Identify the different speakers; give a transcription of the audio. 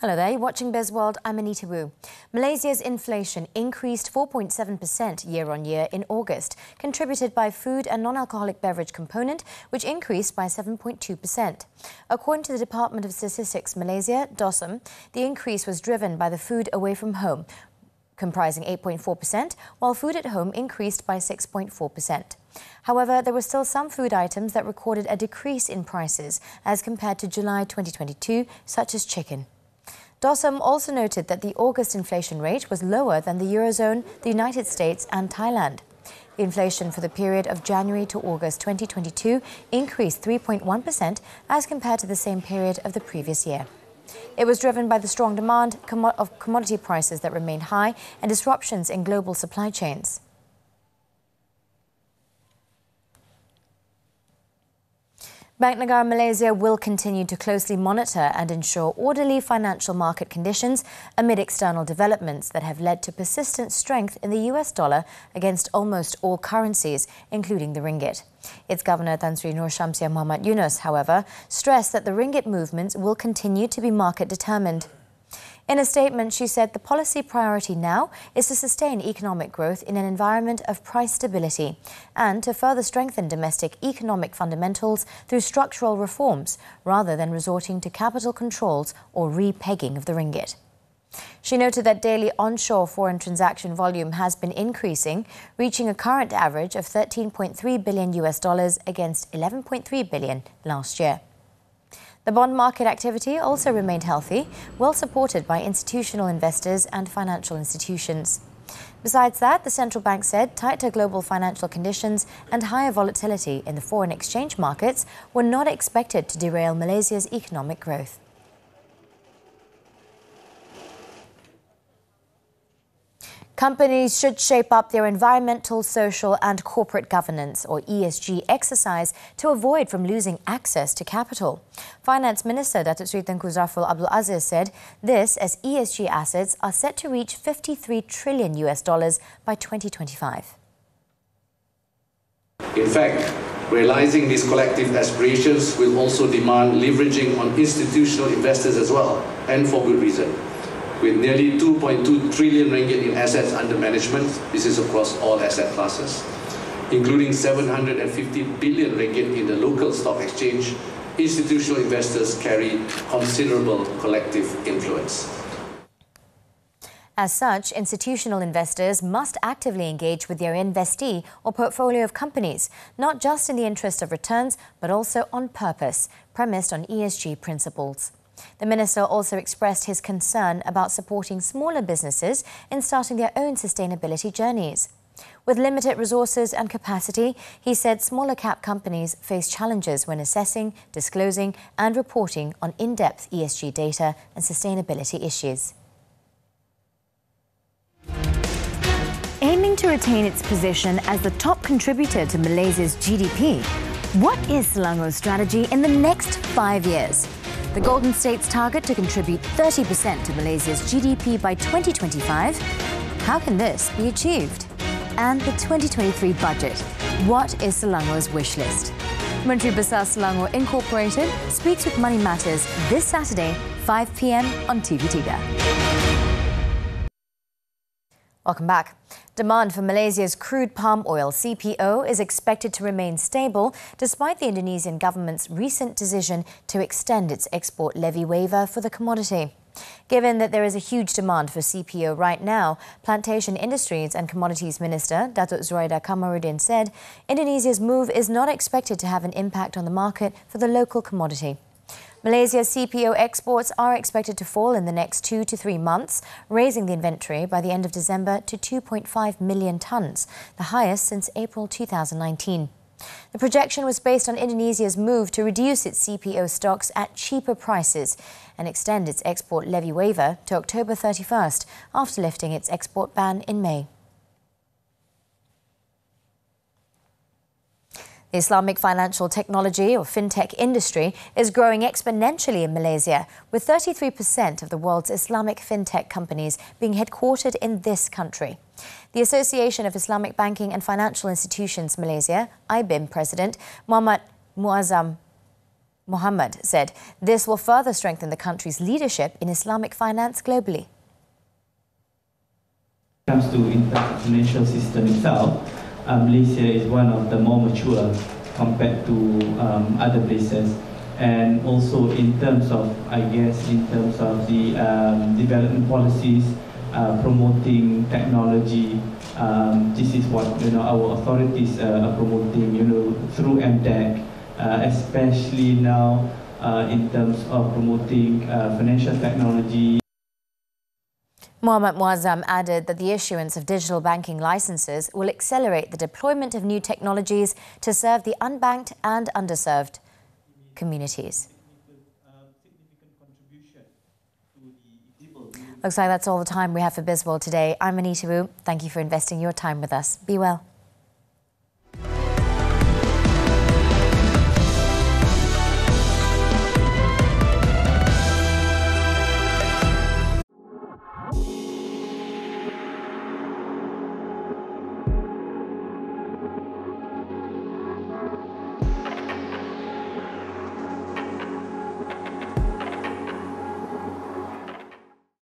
Speaker 1: Hello there, you're watching Bizworld. I'm Anita. Malaysia's inflation increased 4.7% year-on-year in August, contributed by food and non-alcoholic beverage component, which increased by 7.2%. According to the Department of Statistics Malaysia, DOSM, the increase was driven by the food away from home, comprising 8.4%, while food at home increased by 6.4%. However, there were still some food items that recorded a decrease in prices as compared to July 2022, such as chicken. DOSM also noted that the August inflation rate was lower than the Eurozone, the United States and Thailand. The inflation for the period of January to August 2022 increased 3.1% as compared to the same period of the previous year. It was driven by the strong demand of commodity prices that remain high and disruptions in global supply chains. Bank Negara Malaysia will continue to closely monitor and ensure orderly financial market conditions amid external developments that have led to persistent strength in the US dollar against almost all currencies, including the ringgit. Its Governor Tan Sri Nur Syamsiah Muhammad Yunus, however, stressed that the ringgit movements will continue to be market determined. In a statement, she said the policy priority now is to sustain economic growth in an environment of price stability and to further strengthen domestic economic fundamentals through structural reforms rather than resorting to capital controls or re-pegging of the ringgit. She noted that daily onshore foreign transaction volume has been increasing, reaching a current average of $13.3 billion against $11.3 billion last year. The bond market activity also remained healthy, well supported by institutional investors and financial institutions. Besides that, the central bank said tighter global financial conditions and higher volatility in the foreign exchange markets were not expected to derail Malaysia's economic growth. Companies should shape up their environmental, social and corporate governance or ESG exercise to avoid from losing access to capital. Finance Minister Datuk Seri Tengku Zafrul Abdul Aziz said this as ESG assets are set to reach $53 trillion by 2025.
Speaker 2: In fact, realizing these collective aspirations will also demand leveraging on institutional investors as well, and for good reason. With nearly 2.2 trillion ringgit in assets under management, this is across all asset classes, including 750 billion ringgit in the local stock exchange, institutional investors carry considerable collective influence.
Speaker 1: As such, institutional investors must actively engage with their investee or portfolio of companies, not just in the interest of returns, but also on purpose, premised on ESG principles. The minister also expressed his concern about supporting smaller businesses in starting their own sustainability journeys. With limited resources and capacity, he said smaller cap companies face challenges when assessing, disclosing and reporting on in-depth ESG data and sustainability issues. Aiming to retain its position as the top contributor to Malaysia's GDP, what is Selangor's strategy in the next 5 years? The Golden State's target to contribute 30% to Malaysia's GDP by 2025. How can this be achieved? And the 2023 budget. What is Selangor's wish list? Menteri Besar Selangor Incorporated speaks with Money Matters this Saturday, 5 p.m. on TV3. Welcome back. Demand for Malaysia's crude palm oil, CPO, is expected to remain stable despite the Indonesian government's recent decision to extend its export levy waiver for the commodity. Given that there is a huge demand for CPO right now, Plantation Industries and Commodities Minister Datuk Zuraida Kamarudin said Indonesia's move is not expected to have an impact on the market for the local commodity. Malaysia's CPO exports are expected to fall in the next 2 to 3 months, raising the inventory by the end of December to 2.5 million tonnes, the highest since April 2019. The projection was based on Indonesia's move to reduce its CPO stocks at cheaper prices and extend its export levy waiver to October 31st after lifting its export ban in May. The Islamic financial technology or fintech industry is growing exponentially in Malaysia, with 33% of the world's Islamic fintech companies being headquartered in this country. The Association of Islamic Banking and Financial Institutions Malaysia, IBIM President Muhammad Muazzam Mohammed said this will further strengthen the country's leadership in Islamic finance globally.
Speaker 3: When it comes to the financial system itself, Malaysia is one of the more mature compared to other places. And also in terms of, in terms of the development policies, promoting technology, this is what our authorities are promoting, through MDEC, especially now in terms of promoting financial technology.
Speaker 1: Mohammed Muazzam added that the issuance of digital banking licenses will accelerate the deployment of new technologies to serve the unbanked and underserved communities. Looks like that's all the time we have for Bizworld today. I'm Anita. Thank you for investing your time with us. Be well.